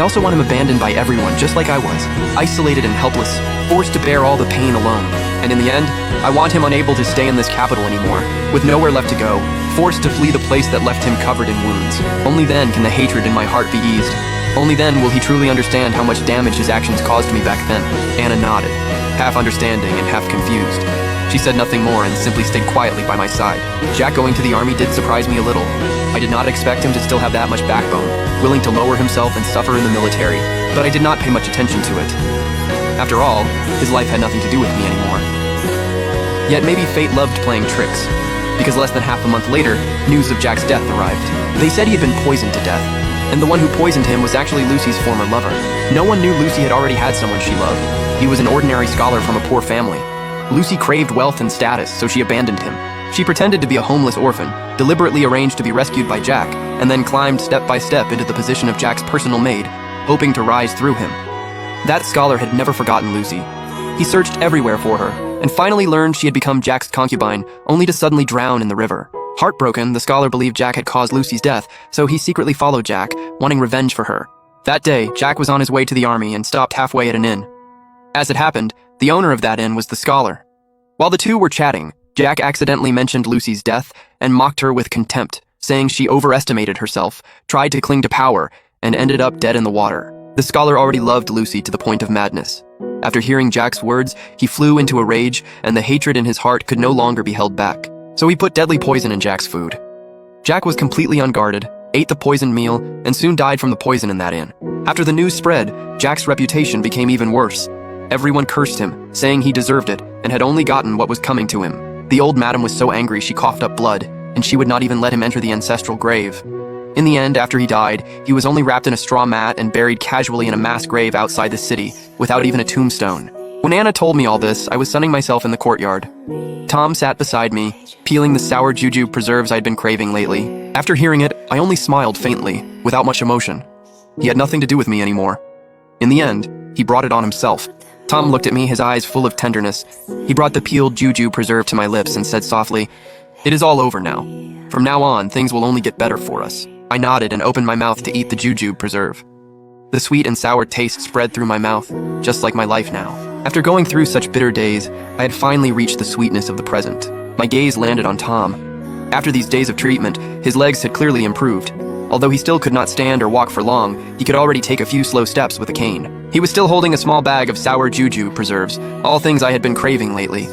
I also want him abandoned by everyone, just like I was, isolated and helpless, forced to bear all the pain alone. And in the end, I want him unable to stay in this capital anymore, with nowhere left to go, forced to flee the place that left him covered in wounds. Only then can the hatred in my heart be eased. Only then will he truly understand how much damage his actions caused me back then. Anna nodded, half understanding and half confused. She said nothing more and simply stayed quietly by my side. Jack going to the army did surprise me a little. I did not expect him to still have that much backbone, willing to lower himself and suffer in the military, but I did not pay much attention to it. After all, his life had nothing to do with me anymore. Yet maybe fate loved playing tricks, because less than half a month later, news of Jack's death arrived. They said he had been poisoned to death, and the one who poisoned him was actually Lucy's former lover. No one knew Lucy had already had someone she loved. He was an ordinary scholar from a poor family. Lucy craved wealth and status, so she abandoned him. She pretended to be a homeless orphan, deliberately arranged to be rescued by Jack, and then climbed step by step into the position of Jack's personal maid, hoping to rise through him. That scholar had never forgotten Lucy. He searched everywhere for her, and finally learned she had become Jack's concubine, only to suddenly drown in the river. Heartbroken, the scholar believed Jack had caused Lucy's death, so he secretly followed Jack, wanting revenge for her. That day, Jack was on his way to the army and stopped halfway at an inn. As it happened, the owner of that inn was the scholar. While the two were chatting, Jack accidentally mentioned Lucy's death and mocked her with contempt, saying she overestimated herself, tried to cling to power, and ended up dead in the water. The scholar already loved Lucy to the point of madness. After hearing Jack's words, he flew into a rage, and the hatred in his heart could no longer be held back. So he put deadly poison in Jack's food. Jack was completely unguarded, ate the poisoned meal, and soon died from the poison in that inn. After the news spread, Jack's reputation became even worse. Everyone cursed him, saying he deserved it, and had only gotten what was coming to him. The old madam was so angry she coughed up blood, and she would not even let him enter the ancestral grave. In the end, after he died, he was only wrapped in a straw mat and buried casually in a mass grave outside the city, without even a tombstone. When Anna told me all this, I was sunning myself in the courtyard. Tom sat beside me, peeling the sour juju preserves I'd been craving lately. After hearing it, I only smiled faintly, without much emotion. He had nothing to do with me anymore. In the end, he brought it on himself. Tom looked at me, his eyes full of tenderness. He brought the peeled juju preserve to my lips and said softly, "It is all over now. From now on, things will only get better for us." I nodded and opened my mouth to eat the juju preserve. The sweet and sour taste spread through my mouth, just like my life now. After going through such bitter days, I had finally reached the sweetness of the present. My gaze landed on Tom. After these days of treatment, his legs had clearly improved. Although he still could not stand or walk for long, he could already take a few slow steps with a cane. He was still holding a small bag of sour juju preserves, all things I had been craving lately.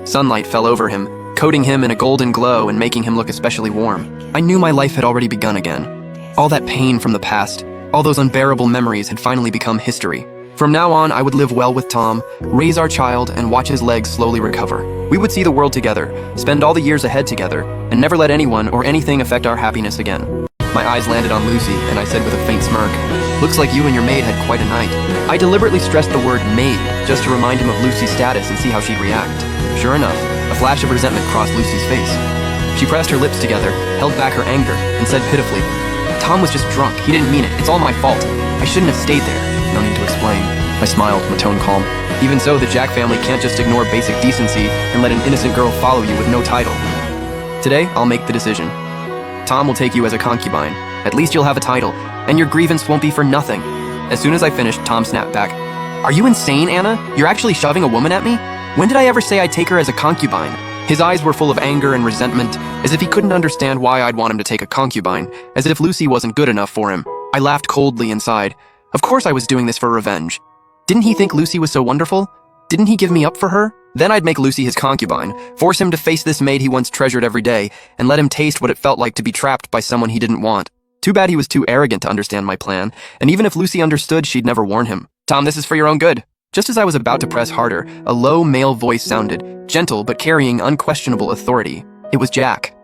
Sunlight fell over him, coating him in a golden glow and making him look especially warm. I knew my life had already begun again. All that pain from the past, all those unbearable memories had finally become history. From now on, I would live well with Tom, raise our child, and watch his legs slowly recover. We would see the world together, spend all the years ahead together, and never let anyone or anything affect our happiness again. My eyes landed on Lucy, and I said with a faint smirk, "Looks like you and your maid had quite a night." I deliberately stressed the word maid, just to remind him of Lucy's status and see how she'd react. Sure enough, a flash of resentment crossed Lucy's face. She pressed her lips together, held back her anger, and said pitifully, "Tom was just drunk. He didn't mean it. It's all my fault. I shouldn't have stayed there." "No need to explain." I smiled, my tone calm. "Even so, the Jack family can't just ignore basic decency and let an innocent girl follow you with no title. Today, I'll make the decision. Tom will take you as a concubine. At least you'll have a title, and your grievance won't be for nothing." As soon as I finished, Tom snapped back, "Are you insane, Anna? You're actually shoving a woman at me? When did I ever say I'd take her as a concubine?" His eyes were full of anger and resentment, as if he couldn't understand why I'd want him to take a concubine, as if Lucy wasn't good enough for him. I laughed coldly inside. Of course I was doing this for revenge. Didn't he think Lucy was so wonderful? Didn't he give me up for her? Then I'd make Lucy his concubine, force him to face this maid he once treasured every day, and let him taste what it felt like to be trapped by someone he didn't want. Too bad he was too arrogant to understand my plan, and even if Lucy understood, she'd never warn him. "Tom, this is for your own good." Just as I was about to press harder, a low male voice sounded, gentle but carrying unquestionable authority. It was Jack.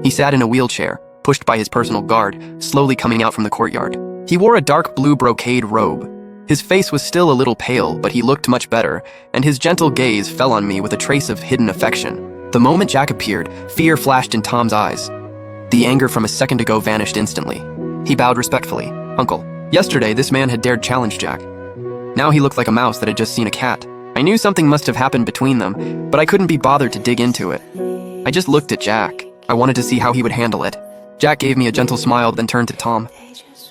He sat in a wheelchair, pushed by his personal guard, slowly coming out from the courtyard. He wore a dark blue brocade robe. His face was still a little pale, but he looked much better, and his gentle gaze fell on me with a trace of hidden affection. The moment Jack appeared, fear flashed in Tom's eyes. The anger from a second ago vanished instantly. He bowed respectfully. "Uncle." Yesterday, this man had dared challenge Jack. Now he looked like a mouse that had just seen a cat. I knew something must have happened between them, but I couldn't be bothered to dig into it. I just looked at Jack. I wanted to see how he would handle it. Jack gave me a gentle smile, then turned to Tom.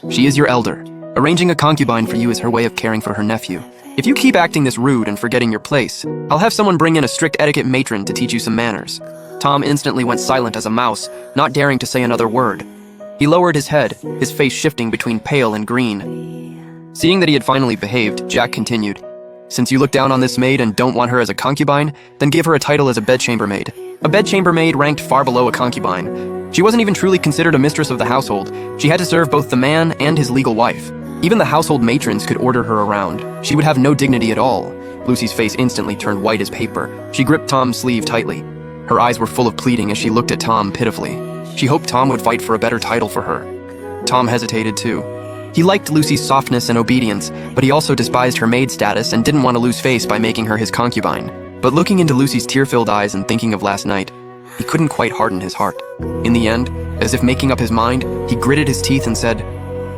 "She is your elder, Arranging a concubine for you is her way of caring for her nephew. If you keep acting this rude and forgetting your place, I'll have someone bring in a strict etiquette matron to teach you some manners." Tom instantly went silent as a mouse, not daring to say another word. He lowered his head, his face shifting between pale and green. Seeing that he had finally behaved, Jack continued, "Since you look down on this maid and don't want her as a concubine, then give her a title as a bedchamber maid." A bedchamber maid ranked far below a concubine. She wasn't even truly considered a mistress of the household. She had to serve both the man and his legal wife. Even the household matrons could order her around. She would have no dignity at all. Lucy's face instantly turned white as paper. She gripped Tom's sleeve tightly. Her eyes were full of pleading as she looked at Tom pitifully. She hoped Tom would fight for a better title for her. Tom hesitated too. He liked Lucy's softness and obedience, but he also despised her maid status and didn't want to lose face by making her his concubine. But looking into Lucy's tear-filled eyes and thinking of last night, he couldn't quite harden his heart. In the end, as if making up his mind, he gritted his teeth and said,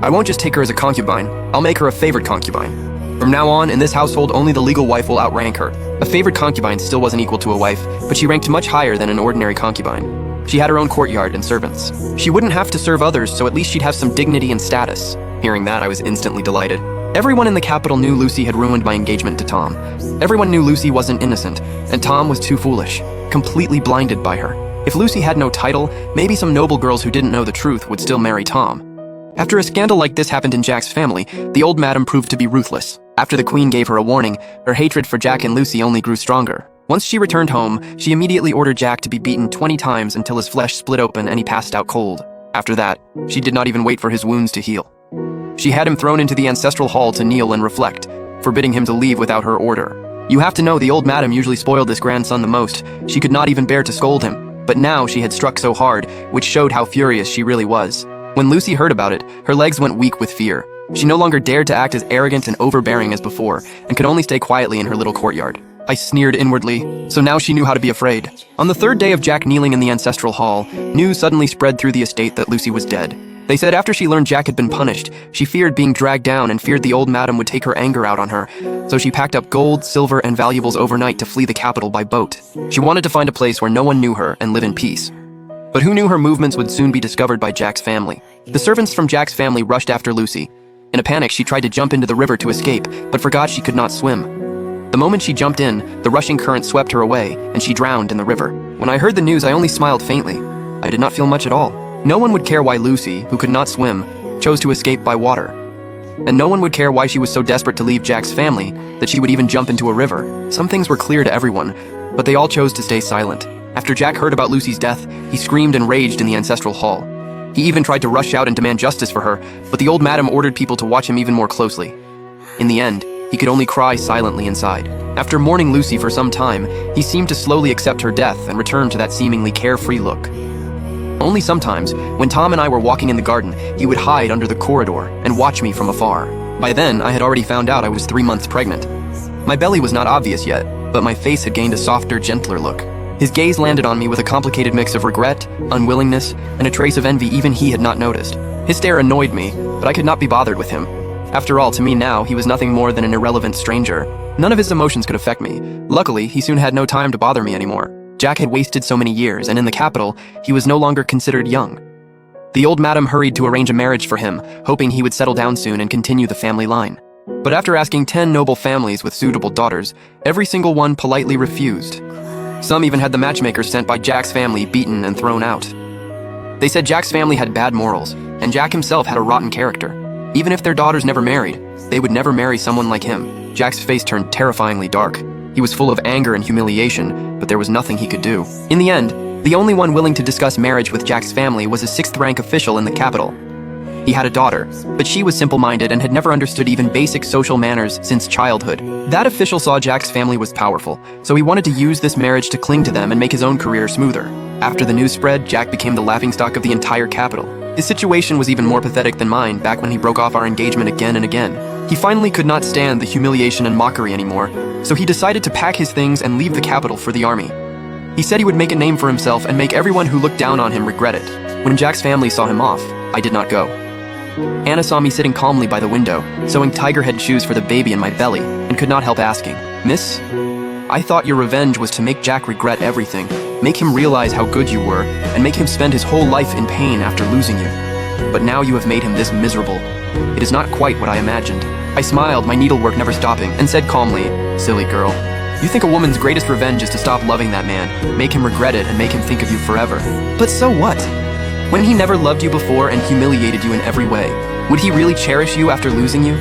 "I won't just take her as a concubine, I'll make her a favored concubine. From now on, in this household, only the legal wife will outrank her." A favored concubine still wasn't equal to a wife, but she ranked much higher than an ordinary concubine. She had her own courtyard and servants. She wouldn't have to serve others, so at least she'd have some dignity and status. Hearing that, I was instantly delighted. Everyone in the capital knew Lucy had ruined my engagement to Tom. Everyone knew Lucy wasn't innocent, and Tom was too foolish, completely blinded by her. If Lucy had no title, maybe some noble girls who didn't know the truth would still marry Tom. After a scandal like this happened in Jack's family, the old madam proved to be ruthless. After the queen gave her a warning, her hatred for Jack and Lucy only grew stronger. Once she returned home, she immediately ordered Jack to be beaten 20 times until his flesh split open and he passed out cold. After that, she did not even wait for his wounds to heal. She had him thrown into the ancestral hall to kneel and reflect, forbidding him to leave without her order. You have to know the old madam usually spoiled this grandson the most. She could not even bear to scold him, but now she had struck so hard, which showed how furious she really was. When Lucy heard about it, her legs went weak with fear. She no longer dared to act as arrogant and overbearing as before, and could only stay quietly in her little courtyard. I sneered inwardly, so now she knew how to be afraid. On the third day of Jack kneeling in the ancestral hall, news suddenly spread through the estate that Lucy was dead. They said after she learned Jack had been punished, she feared being dragged down and feared the old madam would take her anger out on her, so she packed up gold, silver, and valuables overnight to flee the capital by boat. She wanted to find a place where no one knew her and live in peace. But who knew her movements would soon be discovered by Jack's family? The servants from Jack's family rushed after Lucy. In a panic, she tried to jump into the river to escape, but forgot she could not swim. The moment she jumped in, the rushing current swept her away, and she drowned in the river. When I heard the news, I only smiled faintly. I did not feel much at all. No one would care why Lucy, who could not swim, chose to escape by water. And no one would care why she was so desperate to leave Jack's family that she would even jump into a river. Some things were clear to everyone, but they all chose to stay silent. After Jack heard about Lucy's death, he screamed and raged in the ancestral hall. He even tried to rush out and demand justice for her, but the old madam ordered people to watch him even more closely. In the end, he could only cry silently inside. After mourning Lucy for some time, he seemed to slowly accept her death and return to that seemingly carefree look. Only sometimes, when Tom and I were walking in the garden, he would hide under the corridor and watch me from afar. By then, I had already found out I was 3 months pregnant. My belly was not obvious yet, but my face had gained a softer, gentler look. His gaze landed on me with a complicated mix of regret, unwillingness, and a trace of envy even he had not noticed. His stare annoyed me, but I could not be bothered with him. After all, to me now, he was nothing more than an irrelevant stranger. None of his emotions could affect me. Luckily, he soon had no time to bother me anymore. Jack had wasted so many years, and in the capital, he was no longer considered young. The old madam hurried to arrange a marriage for him, hoping he would settle down soon and continue the family line. But after asking 10 noble families with suitable daughters, every single one politely refused. Some even had the matchmakers sent by Jack's family beaten and thrown out. They said Jack's family had bad morals, and Jack himself had a rotten character. Even if their daughters never married, they would never marry someone like him. Jack's face turned terrifyingly dark. He was full of anger and humiliation, but there was nothing he could do. In the end, the only one willing to discuss marriage with Jack's family was a 6th-rank official in the capital. He had a daughter, but she was simple-minded and had never understood even basic social manners since childhood. That official saw Jack's family was powerful, so he wanted to use this marriage to cling to them and make his own career smoother. After the news spread, Jack became the laughingstock of the entire capital. His situation was even more pathetic than mine back when he broke off our engagement again and again. He finally could not stand the humiliation and mockery anymore, so he decided to pack his things and leave the capital for the army. He said he would make a name for himself and make everyone who looked down on him regret it. When Jack's family saw him off, I did not go. Anna saw me sitting calmly by the window, sewing tiger head shoes for the baby in my belly, and could not help asking, "Miss? I thought your revenge was to make Jack regret everything, make him realize how good you were, and make him spend his whole life in pain after losing you." but now you have made him this miserable. It is not quite what I imagined. I smiled, my needlework never stopping, and said calmly, "Silly girl. You think a woman's greatest revenge is to stop loving that man, make him regret it, and make him think of you forever. But so what? When he never loved you before and humiliated you in every way, would he really cherish you after losing you?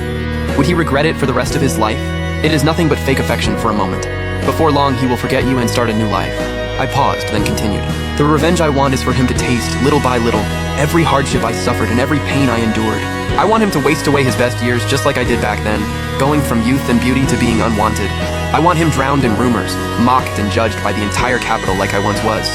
Would he regret it for the rest of his life? It is nothing but fake affection for a moment. Before long, he will forget you and start a new life." I paused, then continued. "The revenge I want is for him to taste, little by little, every hardship I suffered and every pain I endured. I want him to waste away his best years just like I did back then, going from youth and beauty to being unwanted. I want him drowned in rumors, mocked and judged by the entire capital like I once was.